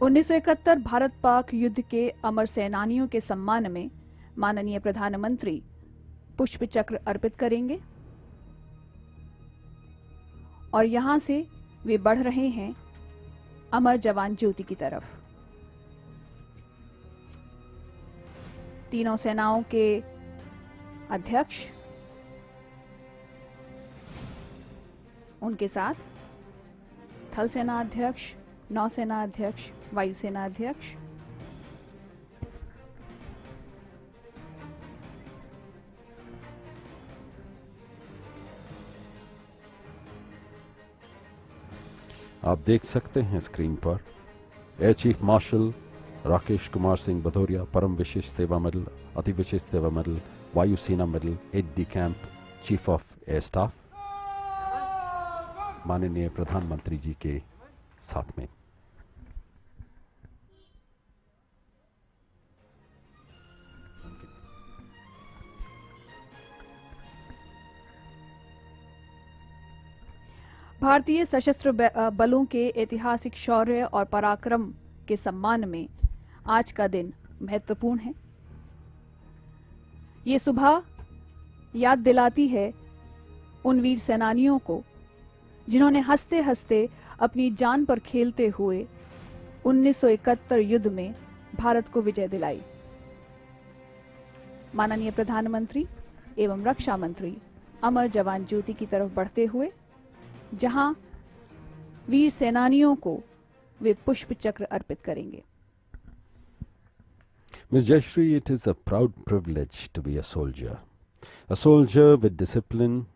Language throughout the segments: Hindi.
1971 भारत पाक युद्ध के अमर सेनानियों के सम्मान में माननीय प्रधानमंत्री पुष्प चक्र अर्पित करेंगे और यहां से वे बढ़ रहे हैं अमर जवान ज्योति की तरफ। तीनों सेनाओं के अध्यक्ष, उनके साथ थल सेना अध्यक्ष, नौसेना अध्यक्ष, वायुसेना अध्यक्ष, आप देख सकते हैं स्क्रीन पर air chief marshal Rakesh Kumar Singh Bhadauria, परम विशिष्ट सेवा मेडल, अति विशिष्ट सेवा मेडल, वायुसेना medal, Ed D camp, chief of air staff, माननीय प्रधानमंत्री जी के साथ में। भारतीय सशस्त्र बलों के ऐतिहासिक शौर्य और पराक्रम के सम्मान में आज का दिन महत्वपूर्ण है। ये सुबह याद दिलाती है उन वीर सेनानियों को जिन्होंने हंसते हंसते अपनी जान पर खेलते हुए 1971 युद्ध में भारत को विजय दिलाई। माननीय प्रधानमंत्री एवं रक्षा मंत्री अमर जवान ज्योति की तरफ बढ़ते हुए जहां वीर सेनानियों को वे पुष्प चक्र अर्पित करेंगे। Ms. Jayashree, it is a proud privilege to be a soldier with discipline,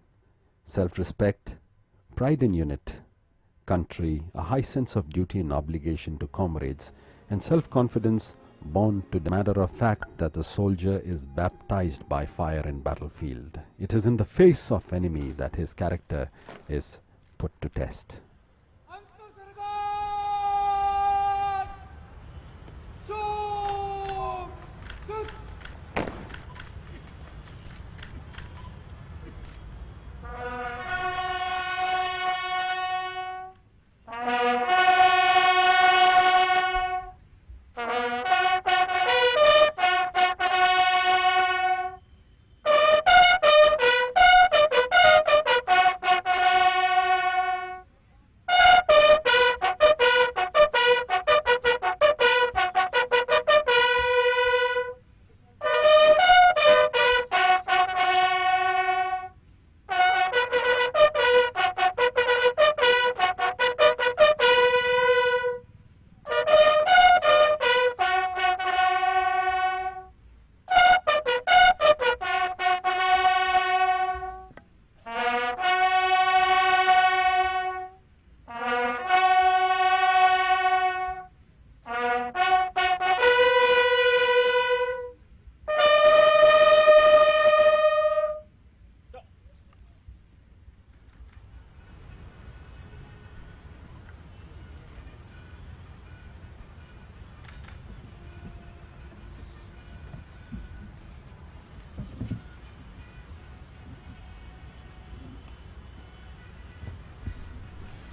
self-respect, pride in unit, country, a high sense of duty and obligation to comrades, and self-confidence born to the matter of fact that the soldier is baptized by fire in battlefield. It is in the face of enemy that his character is put to test.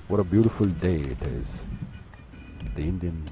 What a beautiful day it is. The Indian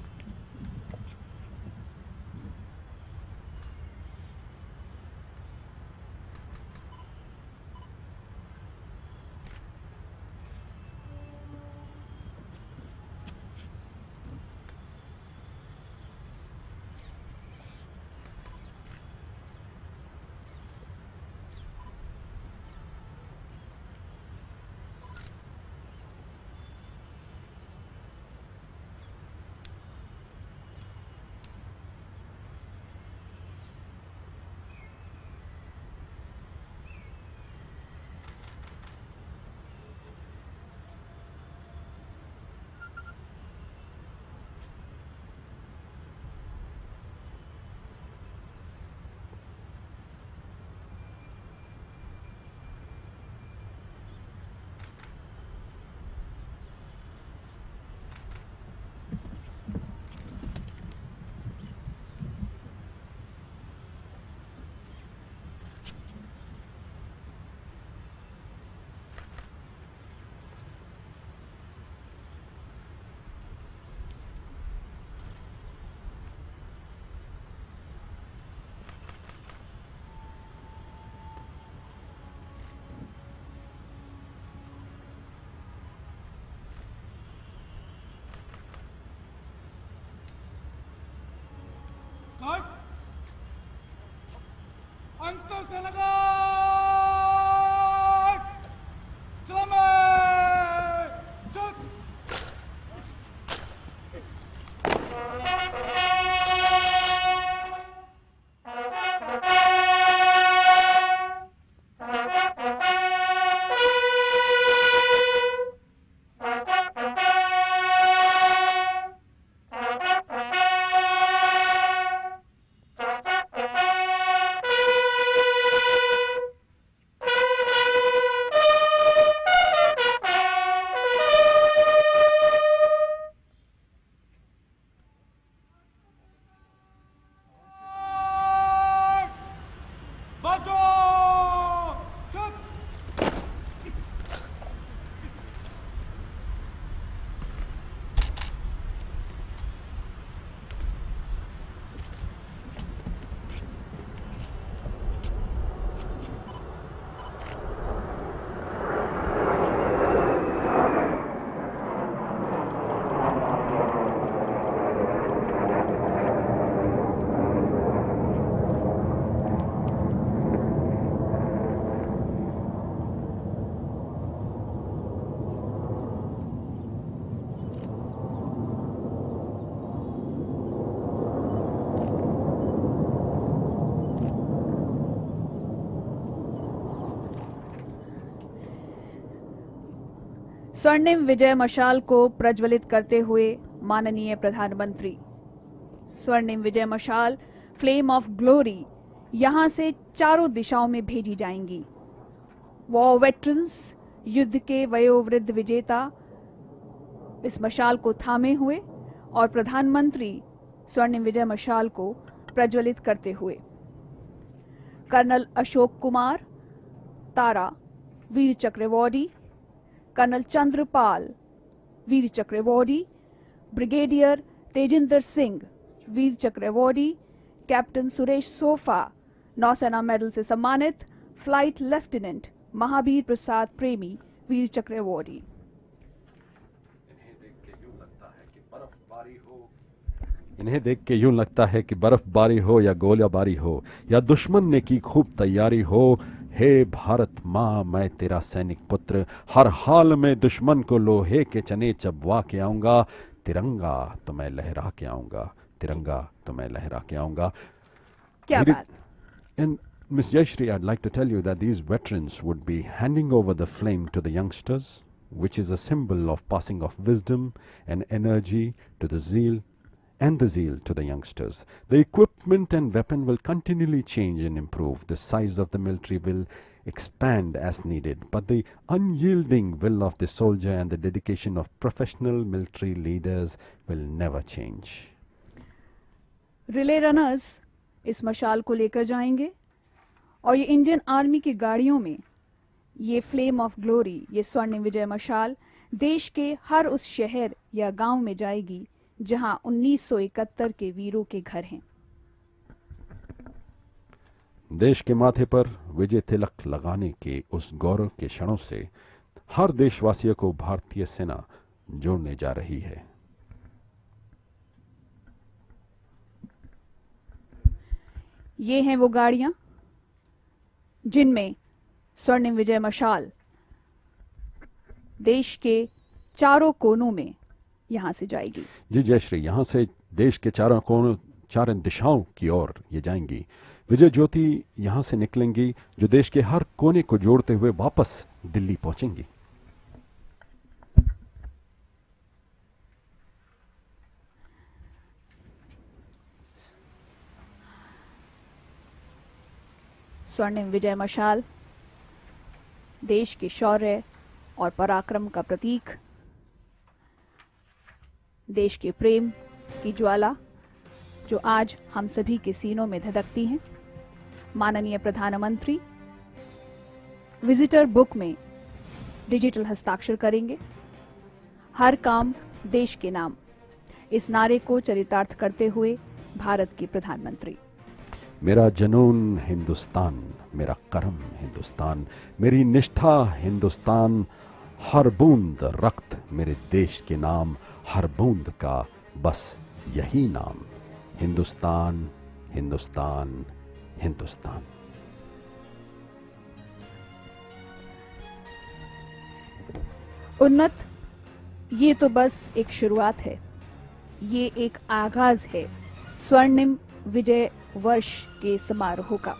cut अंतर से लगा समय चुप बचो चुप स्वर्णिम विजय मशाल को प्रज्वलित करते हुए माननीय प्रधानमंत्री। स्वर्णिम विजय मशाल फ्लेम ऑफ ग्लोरी यहां से चारों दिशाओं में भेजी जाएंगी। वॉर वेटरन्स, युद्ध के वयोवृद्ध विजेता इस मशाल को थामे हुए और प्रधानमंत्री स्वर्णिम विजय मशाल को प्रज्वलित करते हुए। कर्नल अशोक कुमार तारा वीर चक्र अवॉर्डी, कर्नल चंद्रपाल वीर चक्र अवॉर्डी, ब्रिगेडियर तेजिंदर सिंह वीर चक्र अवॉर्डी, कैप्टन सुरेश सोफा नौसेना मेडल से सम्मानित, फ्लाइट लेफ्टिनेंट महावीर प्रसाद प्रेमी वीर चक्र अवॉर्डी। इन्हें देख के यूं लगता है कि बर्फबारी हो या गोलीबारी हो या दुश्मन ने की खूब तैयारी हो, हे भारत माँ मैं तेरा सैनिक पुत्र, हर हाल में दुश्मन को लोहे के चने चबवा के आऊंगा, तिरंगा तो मैं लहरा के आऊंगा, तिरंगा तो मैं लहरा के आऊंगा। क्या बात। And Miss Jayashree, I'd like to tell you that these veterans would be handing over the flame to the youngsters, which is a symbol of passing of wisdom and energy to the zeal to the youngsters. The equipment and weapon will continually change and improve. The size of the military will expand as needed, but the unyielding will of the soldier and the dedication of professional military leaders will never change. Relay runners इस मशाल को लेकर जाएंगे और ये इंडियन आर्मी की गाड़ियों में ये फ्लेम ऑफ ग्लोरी, ये स्वर्णिम विजय मशाल देश के हर उस शहर या गांव में जाएगी जहां 1971 के वीरों के घर हैं। देश के माथे पर विजय तिलक लगाने के उस गौरव के क्षणों से हर देशवासियों को भारतीय सेना जोड़ने जा रही है। ये हैं वो गाड़ियां जिनमें स्वर्णिम विजय मशाल देश के चारों कोनों में यहां से जाएगी। जी जयश्री, यहां से देश के चारों कोनों, चारों दिशाओं की ओर ये जाएंगी। विजय ज्योति यहां से निकलेंगी जो देश के हर कोने को जोड़ते हुए वापस दिल्ली पहुंचेंगी। स्वर्णिम विजय मशाल देश के शौर्य और पराक्रम का प्रतीक, देश के प्रेम की ज्वाला जो आज हम सभी के सीनों में धधकती हैं। माननीय प्रधानमंत्री विजिटर बुक में डिजिटल हस्ताक्षर करेंगे। हर काम देश के नाम, इस नारे को चरितार्थ करते हुए भारत के प्रधानमंत्री। मेरा जनून हिंदुस्तान, मेरा कर्म हिंदुस्तान, मेरी निष्ठा हिंदुस्तान, हर बूंद रक्त मेरे देश के नाम, हर बूंद का बस यही नाम, हिंदुस्तान हिंदुस्तान हिंदुस्तान। उन्नत, ये तो बस एक शुरुआत है, ये एक आगाज है स्वर्णिम विजय वर्ष के समारोह का।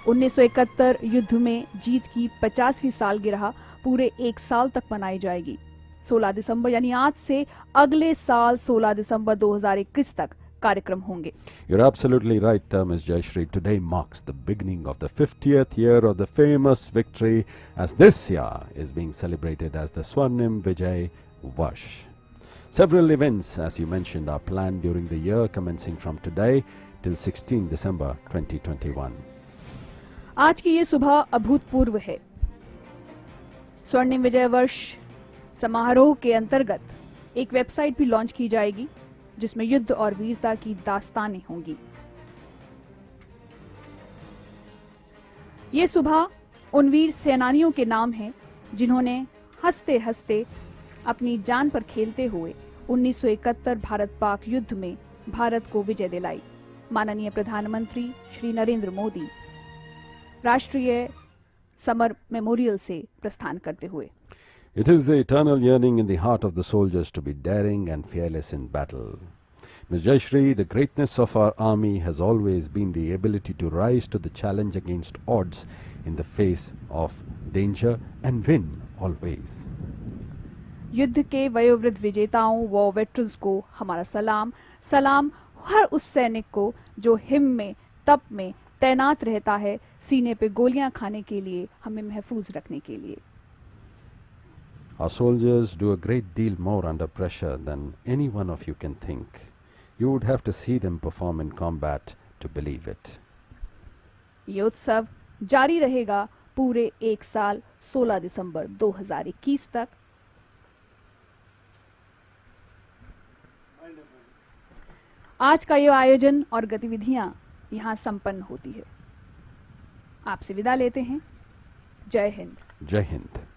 1971 युद्ध में जीत की 50वीं सालगिरह पूरे एक साल तक मनाई जाएगी। 16 दिसंबर यानी आज से अगले साल 16 दिसंबर 2021 तक कार्यक्रम होंगे। You're absolutely right, Ms. Jayashree. Today marks the beginning of the 50th year of the famous victory, as this year is being celebrated as the Swarnim Vijay Varsh. Several events, as you mentioned, are planned during the year, commencing from today till 16 December 2021. आज की ये सुबह अभूतपूर्व है। स्वर्णिम विजय वर्ष समारोह के अंतर्गत एक वेबसाइट भी लॉन्च की जाएगी, जिसमें युद्ध और वीरता की दास्तानें होंगी। ये सुबह उन वीर सेनानियों के नाम है जिन्होंने हंसते हंसते अपनी जान पर खेलते हुए 1971 भारत पाक युद्ध में भारत को विजय दिलाई। माननीय प्रधानमंत्री श्री नरेंद्र मोदी राष्ट्रीय समर मेमोरियल से प्रस्थान करते हुए। It is the eternal yearning in the heart of the soldiers to be daring and fearless in battle. Ms. Jayashree, the greatness of our army has always been the ability to rise to the challenge against odds in the face of danger and win always. युद्ध के वयोवृद्ध विजेताओं व वेटरन्स को हमारा सलाम। सलाम हर उस सैनिक को जो हिम में तप में तैनात रहता है, सीने पे गोलियां खाने के लिए, हमें महफूज रखने के लिए। Our soldiers do a great deal more under pressure than any one of you can think. You would have to see them perform in combat to believe it. ये उत्सव जारी रहेगा पूरे एक साल 16 दिसंबर 2021 तक। आज का ये आयोजन और गतिविधियां यहाँ संपन्न होती है। आपसे विदा लेते हैं। जय हिंद। Jai Hind.